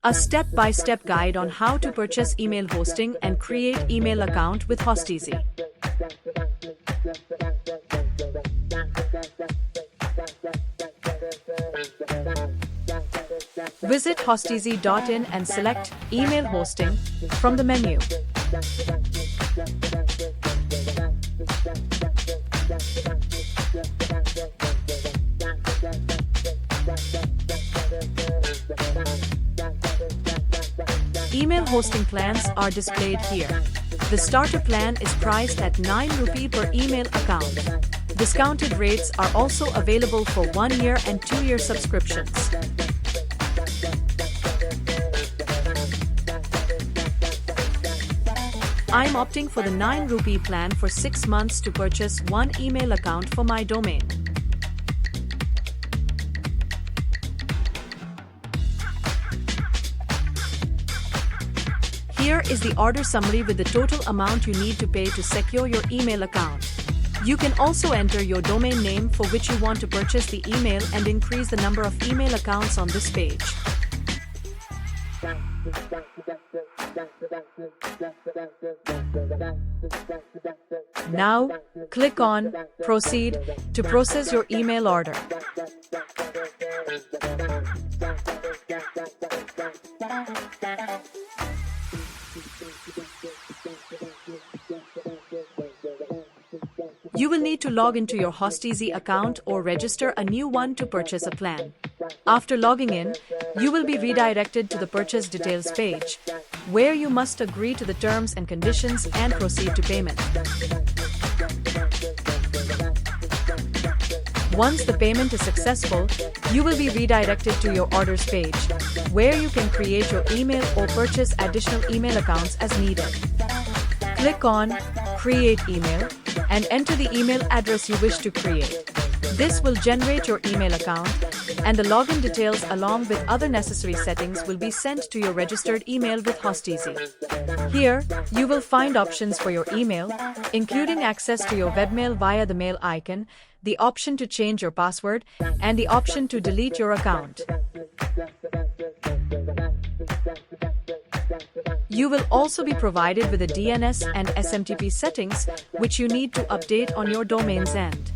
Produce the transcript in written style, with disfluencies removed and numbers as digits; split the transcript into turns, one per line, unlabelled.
A step-by-step guide on how to purchase email hosting and create email account with Hosteasy. Visit hosteasy.in and select Email Hosting from the menu. Email hosting plans are displayed here. The starter plan is priced at 9 rupee per email account. Discounted rates are also available for 1 year and 2-year subscriptions. I'm opting for the 9 rupee plan for 6 months to purchase 1 email account for my domain. Here is the order summary with the total amount you need to pay to secure your email account. You can also enter your domain name for which you want to purchase the email and increase the number of email accounts on this page. Now, click on Proceed to process your email order. You will need to log into your Hosteasy account or register a new one to purchase a plan. After logging in, you will be redirected to the purchase details page, where you must agree to the terms and conditions and proceed to payment. Once the payment is successful, you will be redirected to your orders page, where you can create your email or purchase additional email accounts as needed. Click on Create Email and enter the email address you wish to create. This will generate your email account, and the login details along with other necessary settings will be sent to your registered email with Hosteasy. Here, you will find options for your email, including access to your webmail via the mail icon, the option to change your password, and the option to delete your account. You will also be provided with the DNS and SMTP settings, which you need to update on your domain's end.